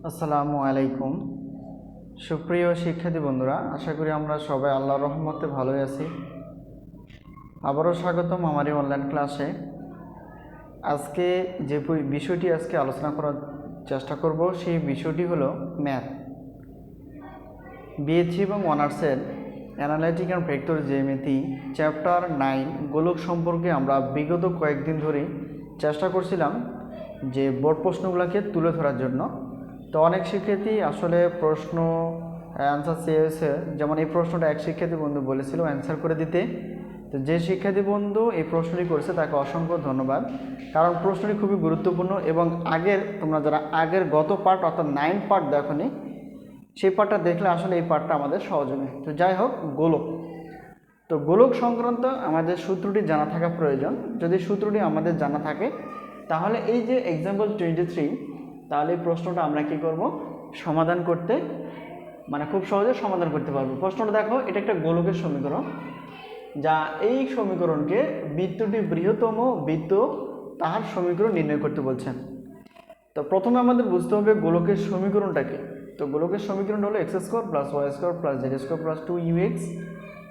আসসালামু আলাইকুম। সুপ্রিয় শিক্ষার্থী বন্ধুরা, আশা করি আমরা সবাই আল্লাহর রহমতে ভালোই আছি। আবারও স্বাগতম আমার এই অনলাইন ক্লাসে। আজকে যে বিষয়টি আলোচনা করার চেষ্টা করব সেই বিষয়টি হলো ম্যাথ। বিএসসি এবং অনার্সের অ্যানালাইটিক অ্যান্ড ভেক্টর জ্যামিতি চ্যাপ্টার 9 গোলক সম্পর্কে আমরা বিগত কয়েকদিন ধরেই চেষ্টা করছিলাম যে বোর্ড প্রশ্নগুলোকে তুলে ধরার জন্য। তো অনেক শিক্ষার্থী আসলে প্রশ্ন অ্যান্সার চেয়েছে, যেমন এই প্রশ্নটা এক শিক্ষার্থী বন্ধু বলেছিল অ্যান্সার করে দিতে। তো যে শিক্ষার্থী বন্ধু এই প্রশ্নটি করেছে তাকে অসংখ্য ধন্যবাদ, কারণ প্রশ্নটি খুবই গুরুত্বপূর্ণ এবং তোমরা যারা আগের গত পার্ট অর্থাৎ 9 পার্ট দেখোনি, সেই পার্টটা দেখলে আসলে এই পার্টটা আমাদের সহজ হবে। তো যাই হোক, গোলক সংক্রান্ত আমাদের সূত্রটি জানা থাকা প্রয়োজন। যদি সূত্রটি আমাদের জানা থাকে তাহলে এই যে এক্সাম্পল 23, তাহলে এই প্রশ্নটা আমরা কি করব, সমাধান করতে খুব সহজে সমাধান করতে পারবো। প্রশ্নটা দেখো, এটা একটা গোলকের সমীকরণ, যা এই সমীকরণকে বৃত্তটি বৃহত্তম বৃত্ত তাহার সমীকরণ নির্ণয় করতে বলছেন। তো প্রথমে আমাদের বুঝতে হবে গোলকের সমীকরণটাকে। তো গোলকের সমীকরণ হলো x² + y² + z² + 2ux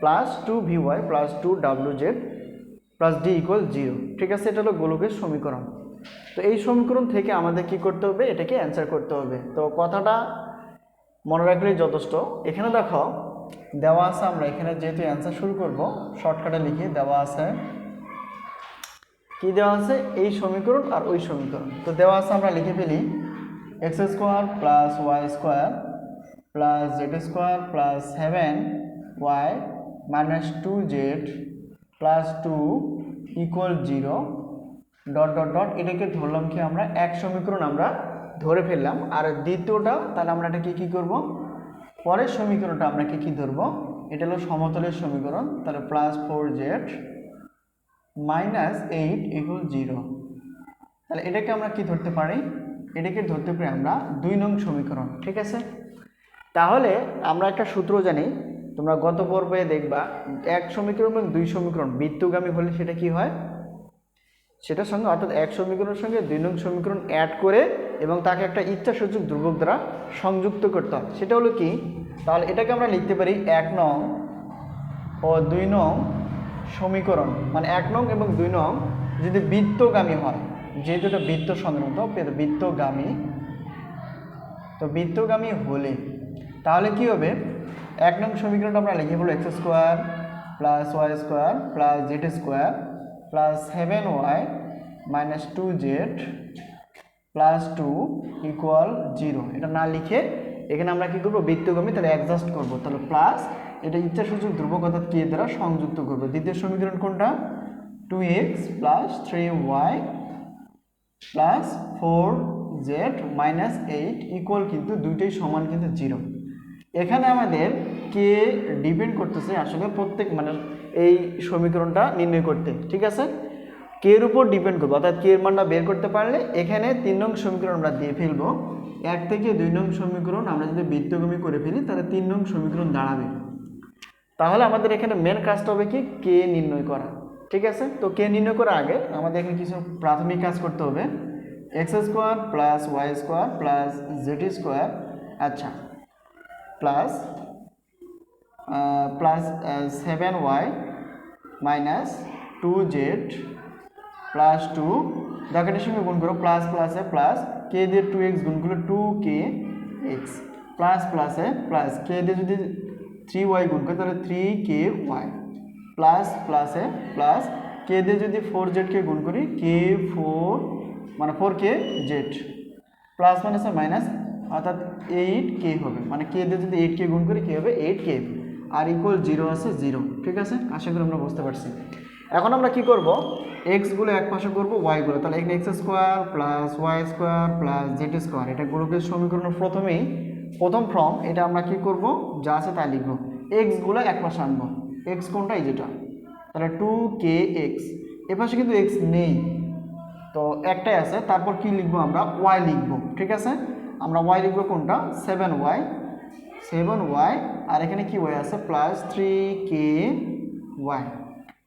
+ 2vy + 2wz + d = 0। ঠিক আছে, এটা হলো গোলকের সমীকরণ। তো এই সমীকরণ থেকে আমাদের কি করতে হবে, এটাকে অ্যান্সার করতে হবে। তো কথাটা মনে রাখলেই যথেষ্ট। এখানে দেখো দেওয়া আছে, আমরা এখানে যেহেতু অ্যান্সার শুরু করব শর্টকাটে লিখে দেওয়া আছে, কি দেওয়া আছে, এই সমীকরণ আর ওই সমীকরণ। তো দেওয়া আছে, আমরা লিখে ফেলি x² + y² + z² + 7y - 2z + 2 = 0 ... এটাকে ধরলাম কি আমরা এক সমীকরণ আমরা ধরে ফেললাম। আর দ্বিতীয়টা তাহলে আমরা এটাকে কি করব, পরের সমীকরণটা আমরা কি ধরব, এটা হলো সমতলের সমীকরণ। তাহলে +4z - 8 = 0। তাহলে এটাকে আমরা কি ধরতে পারি, এটাকে ধরতে পারি আমরা 2 নং সমীকরণ। ঠিক আছে, তাহলে আমরা একটা সূত্র জানি, তোমরা গত পর্বে দেখবা, এক সমীকরণ এবং 2 সমীকরণ বৃত্তগামী হলে সেটা কি হয়, সেটার সঙ্গে অর্থাৎ এক সমীকরণের সঙ্গে 2 নং সমীকরণ অ্যাড করে এবং তাকে একটা ইচ্ছাসূচক ধ্রুবক দ্বারা সংযুক্ত করতে হয়। সেটা হলো কি, তাহলে এটাকে আমরা লিখতে পারি 1 নং ও 2 নং সমীকরণ। 1 নং এবং 2 নং যদি বৃত্তগামী হয়, যেহেতু এটা বৃত্ত সংক্রান্ত, বৃত্তগামী, তো বৃত্তগামী হলে তাহলে কি হবে, 1 নং সমীকরণটা আমরা লিখে বলবো x² + y² + z² + 7y - 2z + 2 = 0। এটা না লিখে এখানে আমরা কি করব, বৃত্তগামী তাহলে অ্যাডজাস্ট করব, তাহলে প্লাস এটা ইচ্ছাসূচক ধ্রুবক অর্থাৎ কে দ্বারা সংযুক্ত করব। দ্বিতীয় সমীকরণ কোনটা, 2x + 3y + 4z - 8 = কিন্তু দুইটাই সমান কিন্তু 0। এখানে আমাদের কে ডিপেন্ড করতেছে আসলে প্রত্যেক এই সমীকরণটা নির্ণয় করতে। ঠিক আছে, কে এর উপর ডিপেন্ড করবো, অর্থাৎ কে এর মানটা বের করতে পারলে এখানে 3 নং সমীকরণ আমরা দিয়ে ফেলবো। 1 থেকে 2 নং সমীকরণ আমরা যদি বৃত্তগামী করে ফেলি তাহলে 3 নং সমীকরণ দাঁড়াবে। তাহলে আমাদের এখানে মেন কাজটা হবে কি, কে নির্ণয় করা। ঠিক আছে, তো কে নির্ণয় করার আগে আমাদের এখানে কিছু প্রাথমিক কাজ করতে হবে। x² + y² + z², আচ্ছা, প্লাস 7y - 2z + 2 ব্র্যাকেটের সঙ্গে গুণ করো, প্লাস প্লাসে প্লাস, কে দিয়ে 2x গুণ করলে 2kx প্লাস প্লাসে প্লাস, কে দিয়ে যদি 3y গুণ করে তাহলে 3ky প্লাস প্লাসে প্লাস, কে দিয়ে যদি 4z কে গুণ করি k4 4kz প্লাস মাইনাসে মাইনাস, অর্থাৎ 8k হবে, কে দিয়ে যদি 8k গুণ করি কি হবে, 8k আর = 0 আছে 0। ঠিক আছে, আশা করি আমরা বুঝতে পারছি। এখন আমরা কি করব, x গুলো এক পাশে করব, y গুলো, তাহলে এখানে x² + y² + z², এটা গোলকের সমীকরণের প্রথম ফর্ম। এটা আমরা কি করব, যা আছে তাই লিখব, x গুলো এক পাশে আনবো, x কোনটা, এই যেটা, তাহলে 2kx, এ পাশে কিন্তু x নেই, তো একটাই আছে, তারপর কি লিখবো আমরা, y লিখবো। ঠিক আছে, আমরা y লিখবো কোনটা, 7y, আর এখানে কি y আছে, +3ky।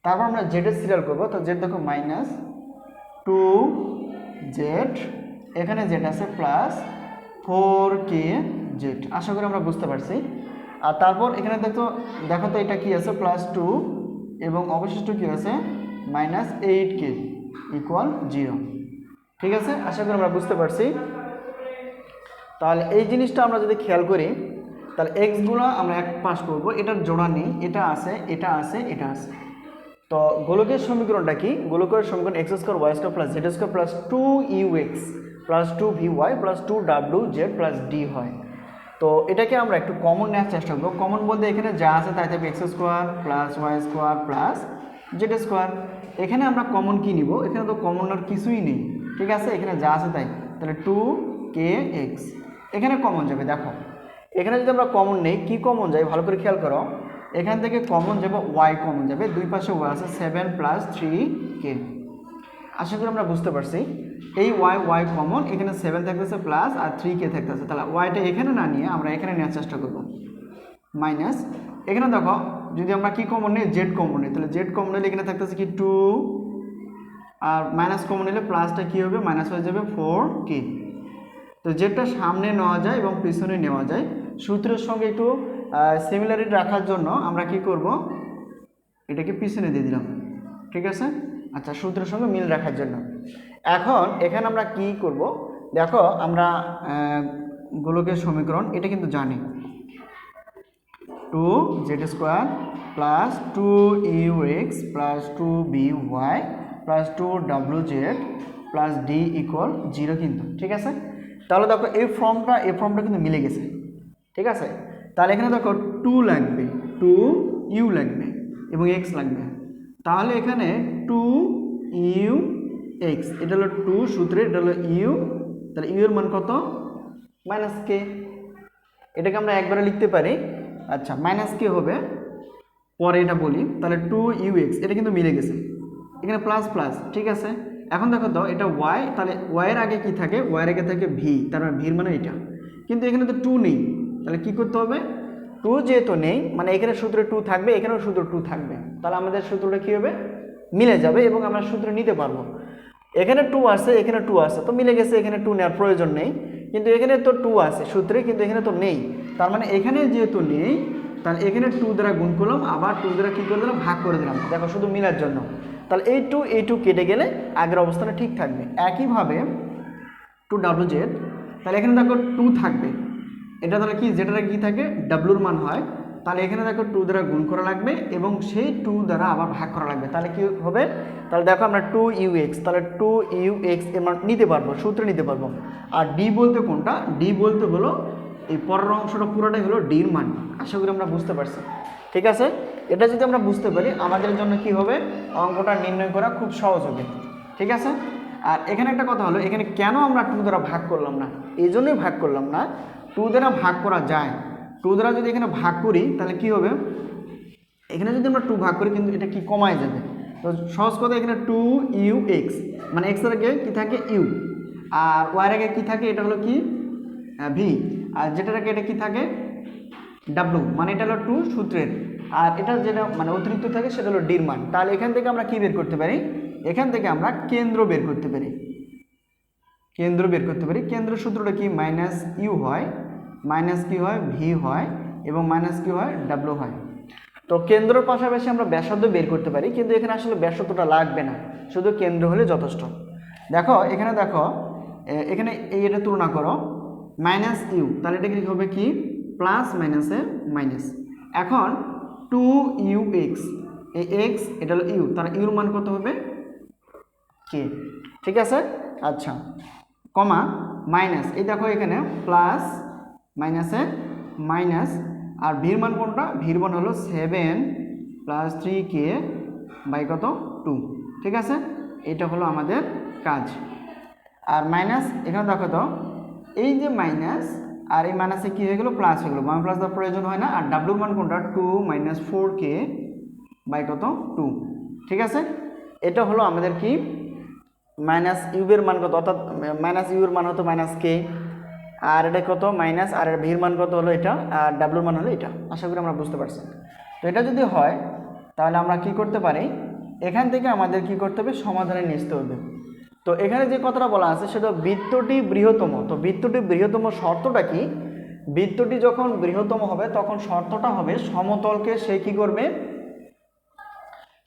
তারপর আমরা z এর সিরিয়াল করবো, তো z দেখো -2z এখানে জেড আছে প্লাস 4k জেড। আশা করি আমরা বুঝতে পারছি। আর তারপর এখানে দেখো তো এটা কি আছে +2 এবং অবশিষ্ট কি আছে -8k ইকুয়াল 0। ঠিক আছে, আশা করি আমরা বুঝতে পারছি। তাহলে এই জিনিসটা আমরা যদি খেয়াল করি তাহলে এক্সগুলো আমরা এক পাশ করবো, এটার জোড়া নেই, এটা আছে, এটা আছে, এটা আছে। তো গোলকের সমীকরণটা কি? গোলকের সমীকরণ x² y² + z² + 2ux + 2vy + 2wz + d হয়। তো এটাকে আমরা একটু কমন নেওয়ার চেষ্টা করবো। কমন বলতে এখানে যা আছে তাই থাকবে x² + y² + z²। এখানে আমরা কমন কি নিব? এখানে তো কমন আর কিছুই নেই, ঠিক আছে, এখানে যা আছে তাই। তাহলে 2kx এখানে কমন যাবে। দেখো এখানে যদি আমরা কমন নেই, কি কমন যায় ভালো করে খেয়াল করো। এখান থেকে কমন যাবে y কমন যাবে, দুই পাশে y আছে 7 + 3k। আশা করি আমরা বুঝতে পারছি। এই y কমন, এখানে 7 থাকতেছে প্লাস আর 3k থাকতেছে। তাহলে yটা এখানে না নিয়ে আমরা এখানে নেওয়ার চেষ্টা করব মাইনাস। এখানে দেখো যদি আমরা কি কমন নিই, z কমন নিই, তাহলে z কমন নিলে এখানে থাকতেছে কি 2 আর মাইনাস কমন নিলে প্লাসটা কি হবে মাইনাস হয়ে যাবে 4k। তো যেটা সামনে নেওয়া যায় এবং পিছনে নেওয়া যায়, সূত্রের সঙ্গে একটু সিমিলারিটি রাখার জন্য আমরা কি করব, এটাকে পিছনে দিয়ে দিলাম, ঠিক আছে। আচ্ছা, সূত্রের সঙ্গে মিল রাখার জন্য। এখন এখানে আমরা কি করব, দেখো আমরা গোলকের সমীকরণ এটা কিন্তু জানি, 2z² + 2ux + 2by + 2wz + d = 0 কিন্তু, ঠিক আছে। তাহলে দেখো এই ফর্মটা কিন্তু মিলে গেছে, ঠিক আছে। তাহলে এখানে দেখো 2 লাগবে, 2u লাগবে এবং x লাগবে। তাহলে এখানে 2ux, এটা হলো 2 সূত্রে, এটা হলো u, তাহলে u এর মান কত -k। এটাকে আমরা একবারে লিখতে পারি। আচ্ছা, -k হবে, পরে এটা বলি। তাহলে 2ux এটা কিন্তু মিলে গেছে, এখানে প্লাস প্লাস, ঠিক আছে। এখন দেখো তো এটা y, তাহলে y এর আগে কি থাকে, y এর আগে থাকে v, তার মানে v এর মানে এটা। কিন্তু এখানে তো 2 নেই, তাহলে কি করতে হবে, 2 যেহেতু নেই মানে এখানে সূত্রে 2 থাকবে, এখানেও সূত্র 2 থাকবে, তাহলে আমাদের সূত্রটা কি হবে, মিলে যাবে এবং আমরা সূত্র নিতে পারবো। এখানে 2 আছে, এখানে 2 আছে, তো মিলে গেছে, এখানে 2 নেওয়ার প্রয়োজন নেই। কিন্তু এখানে তো 2 আছে সূত্রে, কিন্তু এখানে তো নেই, তার মানে এখানে যেহেতু নেই তাহলে এখানে 2 দ্বারা গুণ করলাম, আবার 2 দ্বারা কী করে দিলাম, ভাগ করে দিলাম, দেখো শুধু মিলার জন্য। তাহলে এই 2 কেটে গেলে আগের অবস্থানে ঠিক থাকবে। একইভাবে 2wz, তাহলে এখানে দেখো 2 থাকবে, এটা তাহলে কি, যেটা কি থাকে ডাব্লুর মান হয়, তাহলে এখানে দেখো 2 দ্বারা গুণ করা লাগবে এবং সেই 2 দ্বারা আবার ভাগ করা লাগবে। তাহলে কি হবে, তাহলে দেখো আমরা 2ux, তাহলে 2ux এর মান নিতে পারবো, সূত্রে নিতে পারবো। আর ডি বলতে কোনটা, ডি বলতে হলো এই পরের অংশটা পুরোটাই হলো ডির মান। আশা করি আমরা বুঝতে পারছি, ঠিক আছে। এটা যদি আমরা বুঝতে পারি আমাদের জন্য কি হবে, অঙ্কটা নির্ণয় করা খুব সহজ হবে, ঠিক আছে। আর এখানে একটা কথা হলো, এখানে কেন আমরা 2 দ্বারা ভাগ করলাম না, এই জন্যই ভাগ করলাম না। 2 দ্বারা ভাগ করা যায়, 2 দ্বারা যদি এখানে ভাগ করি তাহলে কি হবে, এখানে যদি আমরা 2 ভাগ করি কিন্তু এটা কি কমায় যাবে। তো সহজ কথা, এখানে 2ux মানে x এর আগে কি থাকে u, আর y এর আগে কি থাকে, এটা হলো কি v, আর যেটার আগে এটা কি থাকে w, মানে এটা হলো 2 সূত্রের, আর এটা যেটা মানে অতিরিক্ত থাকে সেটা হলো ডির মান। তাহলে এখান থেকে আমরা কি বের করতে পারি, এখান থেকে আমরা কেন্দ্র বের করতে পারি, কেন্দ্র সূত্রটা কি -u হয়, মাইনাস কি হয় v হয় এবং মাইনাস কি হয় w হয়। তো কেন্দ্রের পাশাপাশি আমরা ব্যাসার্ধ বের করতে পারি, কিন্তু এখানে আসলে ব্যাসার্ধটা লাগবে না, শুধু কেন্দ্র হলে যথেষ্ট। দেখো এখানে দেখো, এখানে এটা তুলনা করো -u, তাহলে এটা কি হবে কি প্লাস মাইনাসে মাইনাস। এখন 2ux, এই x এটা হলো u, তাহলে ইউর মান কত হবে k, ঠিক আছে। আচ্ছা, কমা মাইনাস, এই দেখো এখানে প্লাস মাইনাসে মাইনাস, আর ভির মান কোনটা, ভির মান হলো 7 + 3k বাই কত 2, ঠিক আছে। এটা হলো আমাদের কাজ। আর মাইনাস এখানে দেখো তো, এই যে মাইনাস আর এই মাইনাসে কি হয়ে গেল, প্লাস হয়ে গেল, মান প্লাস দেওয়ার প্রয়োজন হয় না। আর ডাব্লুর মান কোনটা, 2 - 4k বাই কত 2, ঠিক আছে। এটা হলো আমাদের কি -u এর মান কত, অর্থাৎ -u এর মান হতো -k, আর এটা কত মাইনাস, আর এর ভির মান কত হলো এটা, আর ডাব্লুর মান হলো এটা। আশা করি আমরা বুঝতে পারছি। তো এটা যদি হয় তাহলে আমরা কি করতে পারি, এখান থেকে আমাদের কি করতে হবে, সমাধানে নিয়ে আসতে হবে। তো এখানে যে কথাটা বলা আছে সেটা বৃত্তটি বৃহত্তম। তো বৃত্তটি বৃহত্তম শর্তটা কি? বৃত্তটি যখন বৃহত্তম হবে তখন শর্তটা হবে সমতলকে সে কি করবে,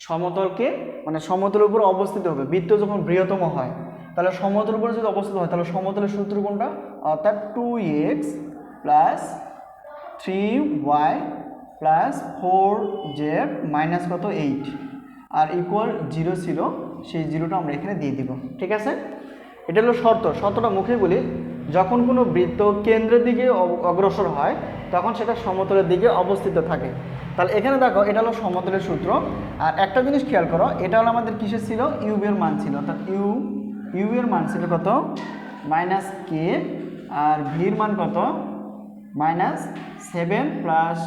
সমতলকে মানে সমতলের উপর অবস্থিত হবে। বৃত্ত যখন বৃহত্তম হয় তাহলে সমতলের উপরে যদি অবস্থিত হয় তাহলে সমতলের সূত্র কোনটা, অর্থাৎ 2x plus 3y plus 4z minus কত 8 আর ইকুয়াল 0 ছিল, সেই জিরোটা আমরা এখানে দিয়ে দিব। ঠিক আছে, এটা হলো শর্ত। শর্তটা মুখে বলি, যখন কোনো বৃত্ত কেন্দ্রের দিকে অগ্রসর হয় তখন সেটা সমতলের দিকে অবস্থিত থাকে। তাহলে এখানে দেখো এটা হলো সমতলের সূত্র। আর একটা জিনিস খেয়াল করো, এটা হলো আমাদের কিসের ছিল, ইউবের মান ছিল, অর্থাৎ ইউবের মান ছিল কত মাইনাস কে, আর ভির মান কত মাইনাস 7 প্লাস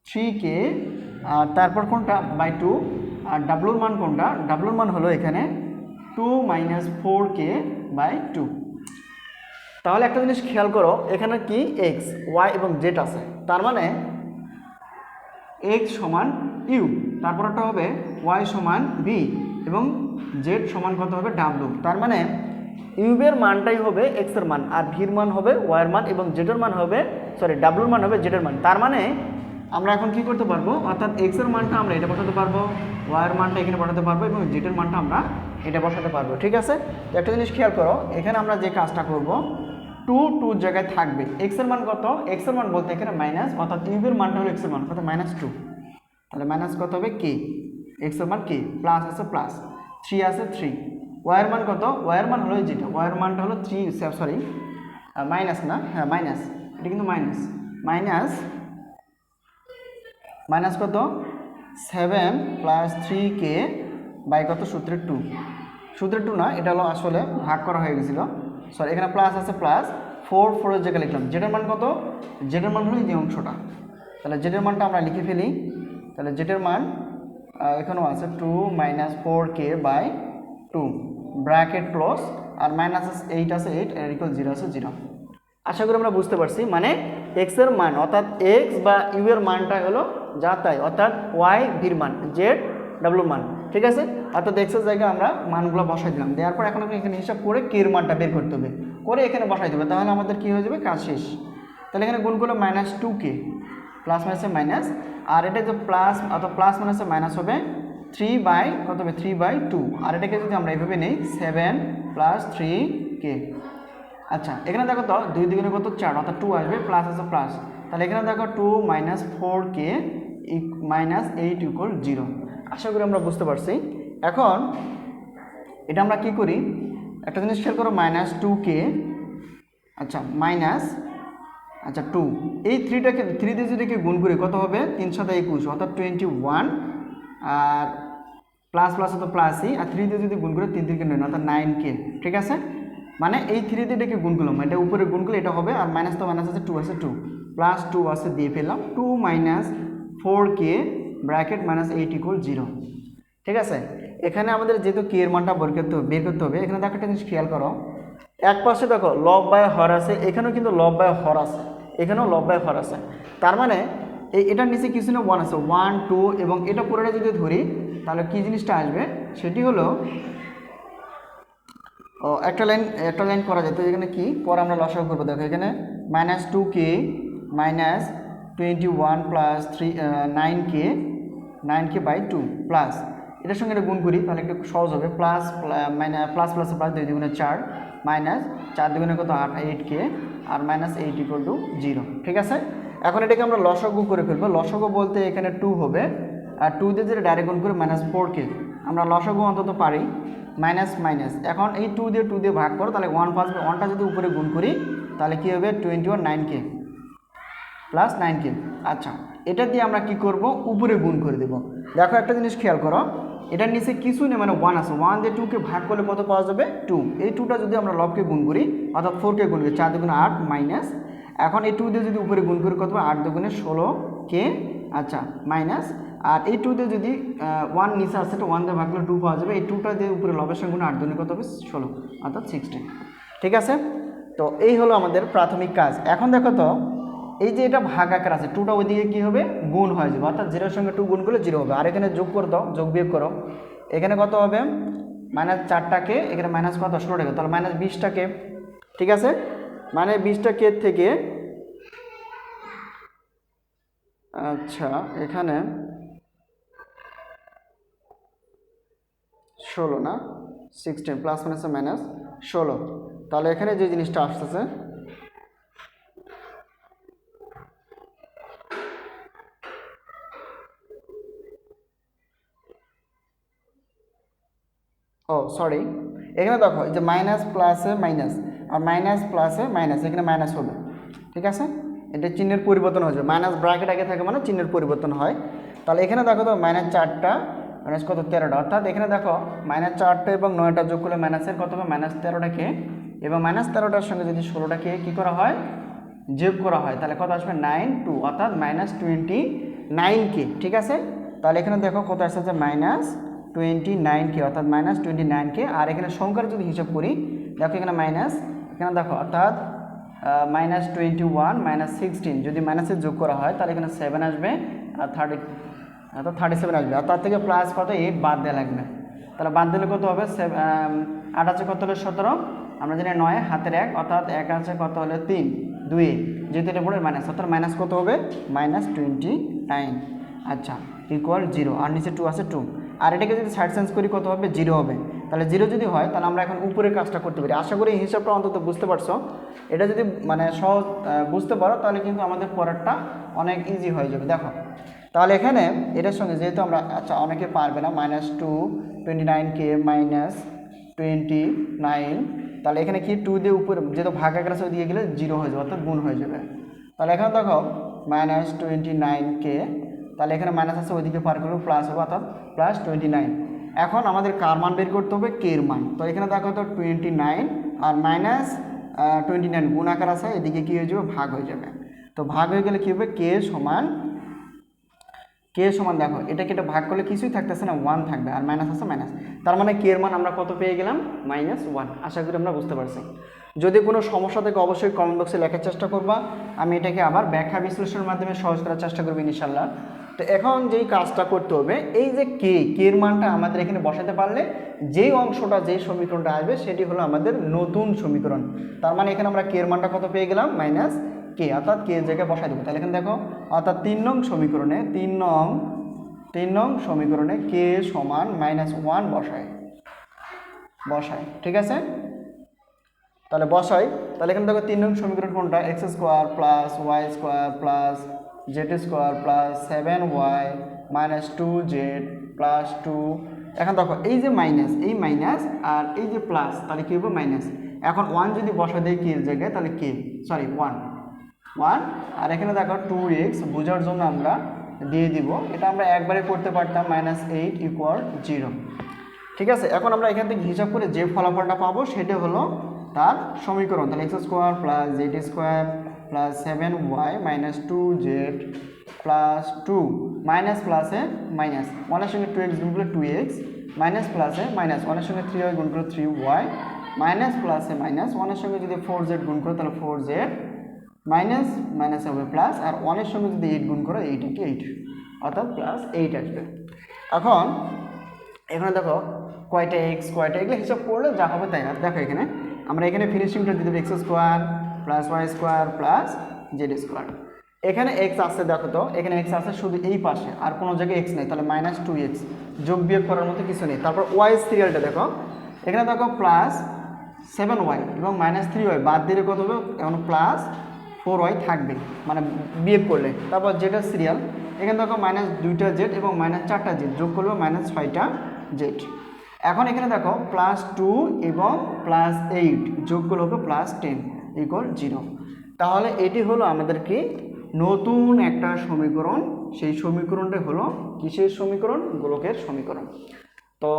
3k, আর তারপর কোনটা বাই 2, আর ডাব্লুর মান কোনটা, ডাব্লুর মান হলো এখানে 2 মাইনাস 4k বাই 2। তাহলে একটা জিনিস খেয়াল করো, এখানে কি এক্স ওয়াই এবং জেড আছে, তার মানে এক্স সমান ইউ, তারপর একটা হবে ওয়াই সমান ভি এবং জেড সমান কত হবে ডাব্লু। তার মানে ইউবের মানটাই হবে এক্স এর মান, আর ভির মান হবে ওয়াইয়ের মান এবং জেডের মান হবে ডাব্লুর মান হবে জেডের মান। তার মানে আমরা এখন কি করতে পারবো, অর্থাৎ এক্স এর মানটা আমরা এটা বসাতে পারবো, ওয়াইয়ের মানটা এখানে বসাতে পারবো এবং জেডের মানটা আমরা এটা বসাতে পারবো। ঠিক আছে, তো একটা জিনিস খেয়াল করো, এখানে আমরা যে কাজটা করব, 2 জায়গায় থাকবে। এক্স এর মান কত, এক্স এর মান বলতে এখানে মাইনাস, অর্থাৎ ইউবের মানটা হলো এক্স এর মান কত -2, তাহলে মাইনাস কত হবে কে, এক্স এর মান কে, প্লাস আছে প্লাস 3 আছে 3, ওয়াইয়ের মান কত, ওয়াইয়ের মান হলো যেটা, ওয়াইয়ের মানটা হলো 3, সরি মাইনাস না, হ্যাঁ মাইনাস, এটা কিন্তু মাইনাস কত 7 প্লাস 3k বাই কত সূত্রের 2, সূত্রের 2 না, এটা হলো আসলে ভাগ করা হয়ে গেছিল, সরি এখানে প্লাস আছে প্লাস 4 এর জায়গায় লিখলাম। জেডের মান কত, জেডের মান হলো এই যে অংশটা, তাহলে জেডের মানটা আমরা লিখে ফেলি। তাহলে জেডের মান এখানেও আছে 2 minus 4k by 2 bracket close, আর মাইনাস 8 আছে 8 আর ইকুয়াল 0 আছে 0। আশা করি আমরা বুঝতে পারছি, মানে এক্স এর মান অর্থাৎ এক্স বা ইউ এর মানটা হলো যা তাই, অর্থাৎ ওয়াই ভির মান, জেড ডাব্লু মান। ঠিক আছে, অর্থাৎ এক্স এর জায়গায় আমরা মানগুলো বসাই দিলাম, দেওয়ার পর এখন এখানে হিসাব করে কে এর মানটা বের করতে হবে, করে এখানে বসাই দেবে, তাহলে আমাদের কি হয়ে যাবে, কাজ শেষ। তাহলে এখানে গুণ করলে -2k, প্লাস মাইনাসে মাইনাস, আর এটা যে প্লাস অর্থাৎ প্লাস মাইনাসে মাইনাস হবে 3 বাই কত হবে 3/2, আর এটাকে যদি আমরা এইভাবে নেই 7 প্লাস 3k। আচ্ছা এখানে দেখো তো 2 দ্বিগুণে কত 4, অর্থাৎ 2 আসবে, প্লাস আছে প্লাস, তাহলে এখানে দেখো 2 মাইনাস 4k মাইনাস 8 ইকুয়াল 0। আশা করি আমরা বুঝতে পারছি। এখন এটা আমরা কি করি, একটা জিনিস খেয়াল করো, -2k, আচ্ছা মাইনাস 2, এই 3 দিয়ে যদি গুণ করি কত হবে, 3 × 7 = 21, অর্থাৎ 21, আর প্লাস প্লাস তো প্লাসই, আর 3 দিয়ে যদি গুণ করে 3 3 9, অর্থাৎ 9k। ঠিক আছে, মানে এই 3 দিয়ে এটাকে গুণ করলাম, এটা উপরে গুণ করলে এটা হবে, আর মাইনাস তো মাইনাস আছে 2 আছে 2 প্লাস 2 আছে দিয়ে ফেললাম, 2 মাইনাস 4k ব্র্যাকেট -8 ইকুয়াল 0। ঠিক আছে, এখানে আমাদের যেহেতু কে এর মানটা বের করতে হবে, এখানে দেখো একটা জিনিস খেয়াল করো, এক পাশে দেখো লব বাই হর আছে, এখানেও কিন্তু লব বাই হর আছে, এখানেও লব বাই হর আছে, তার মানে এটার নিচে কিছু না 1 আছে, 1 2, এবং এটা পুরোটা যদি ধরি তাহলে কি জিনিসটা আসবে, সেটি হলো একটা লাইন করা যায়। তো এখানে কি পরে আমরা লসাগু করবো, দেখো এখানে -2k minus 21 plus 9k by 2 plus এটার সঙ্গে এটা গুণ করি, তাহলে একটু সহজ হবে, প্লাস প্লাস প্লাস 2 দুগুণে 4 মাইনাস 4 দুগুণে কত 8k আর -8 ইকুয়াল টু 0। ঠিক আছে, এখন এটাকে আমরা লসাগু করে ফেলবো। লসাগু বলতে এখানে 2 হবে, আর 2 দিয়ে যেটা ডাইরেক্ট গুণ করে -4k, আমরা লসাগু অন্তত পারি মাইনাস মাইনাস, এখন এই 2 দিয়ে ভাগ করো, তাহলে 1 পাসবে, 1টা যদি উপরে গুণ করি তাহলে কি হবে 21 9k প্লাস 9k। আচ্ছা এটা দিয়ে আমরা কি করব, উপরে গুণ করে দেব। দেখো একটা জিনিস খেয়াল করো, এটার নিচে কিছু নেই, মানে 1 আছে, 1 দিয়ে 2কে ভাগ করলে কত পাওয়া যাবে 2, এই 2টা যদি আমরা লবকে গুণ করি অর্থাৎ 4কে গুণ করি, 4 দুগুণে 8 মাইনাস, এখন এই 2 দিয়ে যদি উপরে গুণ করি কত হবে 8 দুগুণে 16k, আচ্ছা মাইনাস, আর এই 2 দিয়ে যদি 1 নিচে আসছে তো 1 দিয়ে ভাগ করলে 2 পাওয়া যাবে, এই 2টা দিয়ে উপরে লবের সঙ্গে 8 দুগুণে কত হবে 16, অর্থাৎ 16। ঠিক আছে, তো এই হলো আমাদের প্রাথমিক কাজ। এখন দেখো তো এই যে এটা ভাগ আকার আছে, 2টা ওইদিকে কী হবে গুণ হয়ে যাবে, অর্থাৎ 0 এর সঙ্গে 2 গুণ করলে 0 হবে, আর এখানে যোগ করে দাও, যোগ বিয়োগ করো, এখানে কত হবে মাইনাস 4টাকে এখানে মাইনাস কত 16টাকে, তাহলে মাইনাস 20টাকে, ঠিক আছে। মানে 20টাকে থেকে আচ্ছা এখানে 16 না 16 প্লাস মাইনাস মাইনাস 16, তাহলে এখানে যে জিনিসটা আসতেছে ও সরি, এখানে দেখো এই যে মাইনাস প্লাসে মাইনাস আর মাইনাস প্লাসে মাইনাস, এখানে মাইনাস হবে, ঠিক আছে। এটা চিহ্নের পরিবর্তন হয়ে যাবে, মাইনাস ব্র্যাকেট আগে থাকে মানে চিহ্নের পরিবর্তন হয়। তাহলে এখানে দেখো তো মাইনাস 4টা মাইনাস কত 13টা, অর্থাৎ এখানে দেখো মাইনাস 4টা এবং 9টা যোগ করলে মাইনাসের কত হবে মাইনাস 13টাকে, এবং মাইনাস 13টার সঙ্গে যদি 16টাকে কী করা হয় যোগ করা হয়, তাহলে কত আসবে 9 অর্থাৎ মাইনাস 29কে, ঠিক আছে। তাহলে এখানে দেখো কত আসছে মাইনাস 29কে, অর্থাৎ মাইনাস 29কে। আর এখানে সংখ্যার যদি হিসাব করি দেখো এখানে মাইনাস, এখানে দেখো অর্থাৎ মাইনাস 21 মাইনাস 16 যদি মাইনাসে যোগ করা হয় তাহলে এখানে 7 আসবে আর 37 আসবে, আর তার থেকে প্লাস কত 8 বাদ দেওয়া লাগবে। তাহলে বাদ দিলে কত হবে 8 আছে কত হলো 17, আমরা জানি 9 হাতের 1 অর্থাৎ 1 আছে কত হলো 3 2, যেহেতু এটা পড়ে মাইনাস, অর্থাৎ মাইনাস কত হবে মাইনাস 29, আচ্ছা ইকুয়াল 0, আর নিচে 2 আছে 2, আর এটাকে যদি সাইড চেঞ্জ করি কত হবে 0 হবে। তাহলে 0 যদি হয় তাহলে আমরা এখন উপরের কাজটা করতে পারি। আশা করি এই হিসাবটা অন্তত বুঝতে পারছো। এটা যদি মানে সহজ বুঝতে পারো তাহলে কিন্তু আমাদের পরেরটা অনেক ইজি হয়ে যাবে। দেখো তাহলে এখানে এটার সঙ্গে যেহেতু আমরা, আচ্ছা অনেকে পারবে না, মাইনাস 29কে মাইনাস 29, তাহলে এখানে কি 2 দিয়ে উপরে যেহেতু ভাগ আকার আছে দিয়ে গেলে 0 হয়ে যাবে, অর্থাৎ গুণ হয়ে যাবে। তাহলে এখানে দেখো মাইনাস 29কে, তাহলে এখানে মাইনাস আছে ওইদিকে পার করবো প্লাস হবে, অর্থাৎ প্লাস 29। এখন আমাদের কার মান বের করতে হবে কে এর মান। তো এখানে দেখো তো 29 আর মাইনাস 29 গুণ আকার আছে, এদিকে কী হয়ে যাবে ভাগ হয়ে যাবে। তো ভাগ হয়ে গেলে কী হবে কে সমান দেখো এটাকে এটা ভাগ করলে কিছুই থাকতেছে না 1 থাকবে, আর মাইনাস আছে মাইনাস, তার মানে কে এর মান আমরা কত পেয়ে গেলাম -1। আশা করি আমরা বুঝতে পারছি। যদি কোনো সমস্যা থাকে অবশ্যই কমেন্ট বক্সে লেখার চেষ্টা করবা, আমি এটাকে আবার ব্যাখ্যা বিশ্লেষণের মাধ্যমে সহজ করার চেষ্টা করবো ইনশাল্লাহ। তো এখন যেই কাজটা করতে হবে, এই যে কে এর মানটা আমাদের এখানে বসাতে পারলে যেই অংশটা যেই সমীকরণটা আসবে সেটি হলো আমাদের নতুন সমীকরণ। তার মানে এখানে আমরা কে এর মানটা কত পেয়ে গেলাম কে, অর্থাৎ কে এর জায়গায় বসাই দেবো। তাহলে এখানে দেখো অর্থাৎ 3 নং সমীকরণে কে সমান -1 বসাই, ঠিক আছে। তাহলে বসাই, তাহলে এখানে দেখো 3 নং সমীকরণ কোনটা, x² + y² + z² + 7y - 2z + 2। এখন দেখো এই যে মাইনাস, এই মাইনাস আর এই যে প্লাস, তাহলে কি হবে মাইনাস। এখন 1 যদি বসা দেয় কে এর জায়গায় তাহলে কে 1, আর এখানে দেখো 2x বোঝার জন্য আমরা দিয়ে দিব, এটা আমরা একবারে করতে পারতাম -8 = 0, ঠিক আছে। এখন আমরা এখান থেকে হিসাব করে যে ফলাফলটা পাবো সেটা হলো তার সমীকরণ। তাহলে x² + z² + 7y - 2z + 2, minus প্লাসে মাইনাস, 1 এর সঙ্গে 2x গুণ করলে 2x, মাইনাস প্লাসে মাইনাস, 1 এর সঙ্গে 3y গুণ করলে 3y, মাইনাস প্লাসে মাইনাস, 1 এর সঙ্গে যদি 4z গুণ করো তাহলে 4z, মাইনাস মাইনাস হবে প্লাস, আর 1 এর সঙ্গে যদি 8 গুণ করো 8 × 8 অর্থাৎ +8 আসবে। এখন এখানে দেখো কয়টা x কয়টা, এগুলো হিসাব করলে যা হবে তাই না। দেখো এখানে আমরা এখানে ফিনিশিংটা দিয়ে দেবো x² + y² + z²। এখানে x আছে, দেখো তো এখানে x আছে শুধু এই পাশে, আর কোনো জায়গায় x নেই, তাহলে -2x, যোগ বিয়োগ করার মতো কিছু নেই। তারপর y সিরিয়ালটা দেখো, এখানে দেখো +7y এবং -3y বাদ দিলে কত হবে, এখন +4y থাকবে মানে বিয়োগ করলে। তারপর z সিরিয়াল, এখানে দেখো -2টা z এবং -4টা z, যোগ করলে -6টা z। এখন এখানে দেখো +2 এবং +8 যোগ করলে হবে +10 = 0। তাহলে এটি হলো আমাদের কি নতুন একটা সমীকরণ। সেই সমীকরণটা হলো কিসের সমীকরণ, গোলকের সমীকরণ। তো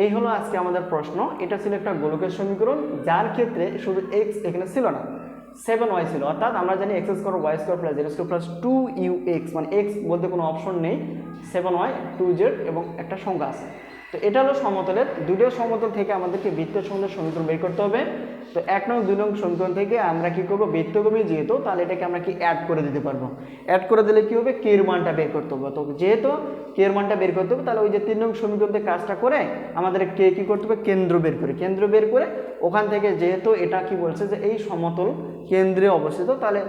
এই হলো আজকে আমাদের প্রশ্ন। এটা ছিল একটা গোলকের সমীকরণ যার ক্ষেত্রে শুধু x এখানে ছিল না, 7y ছিল, অর্থাৎ আমরা জানি x² y² + z² + 2ux, মানে x বলতে কোনো অপশন নেই, 7y 2z এবং একটা সংখ্যা আছে। তো এটা হলো সমতলের দুটো সমতল থেকে আমাদেরকে বৃত্তের সমতল সমীকরণ বের করতে হবে। তো 1 নং 2 নং সমীকরণ থেকে আমরা কি করব, বৃত্তগমী যেহেতু তাহলে এটাকে আমরা কি অ্যাড করে দিতে পারবো। অ্যাড করে দিলে কি হবে, কে এর মানটা বের করতে হবে। তো যেহেতু কে এর মানটা বের করতে হবে তাহলে ওই যে 3 নং সমীকরণ থেকে কাজটা করে আমাদের কে কি করতে হবে, কেন্দ্র বের করে ওখান থেকে যেহেতু এটা কি বলছে যে এই সমতল কেন্দ্রে অবস্থিত, তাহলে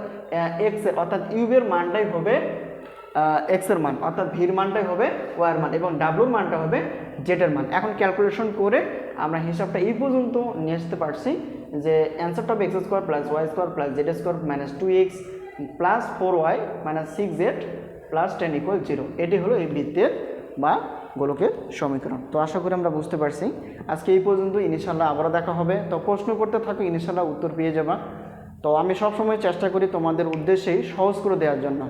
এক্স এর অর্থাৎ ইউ এর মানটাই হবে এক্স এর মান, অর্থাৎ ভির মানটাই হবে ওয়ার মান এবং ডাব্লুর মানটা হবে জেড এর মান। এখন ক্যালকুলেশন করে আমরা হিসাবটা এই পর্যন্ত নিয়ে আসতে পারছি যে অ্যান্সারটা হবে x square plus y square plus z square minus 2x plus 4y minus 6z plus 10 = 0। এটি হলো এই বৃত্তের বা গোলকের সমীকরণ। তো আশা করি আমরা বুঝতে পারছি। আজকে এই পর্যন্ত, ইনশাল্লাহ আবারও দেখা হবে। তো প্রশ্ন করতে থাকো, ইনশাল্লাহ উত্তর পেয়ে যাবা। তো আমি সবসময় চেষ্টা করি তোমাদের উদ্দেশ্যেই সহজ করে দেওয়ার জন্য।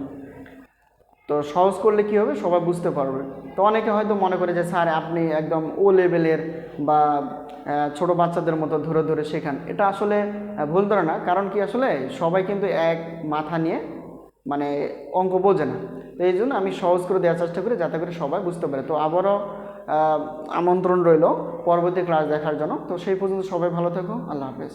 তো সহজ করলে কি হবে, সবাই বুঝতে পারবে। তো অনেকে হয়তো মনে করে যে স্যার আপনি একদম ও লেভেলের বা ছোট বাচ্চাদের মতো ধরে ধরে শেখান। এটা আসলে ভুল ধারণা। কারণ কি, আসলে সবাই কিন্তু এক মাথা নিয়ে মানে অঙ্ক বোঝে না। তো এই জন্য আমি সহজ করে দেওয়ার চেষ্টা করি যাতে করে সবাই বুঝতে পারে। তো আবারও আমন্ত্রণ রইল পরবর্তী ক্লাস দেখার জন্য। তো সেই পর্যন্ত সবাই ভালো থেকো। আল্লাহ হাফেজ।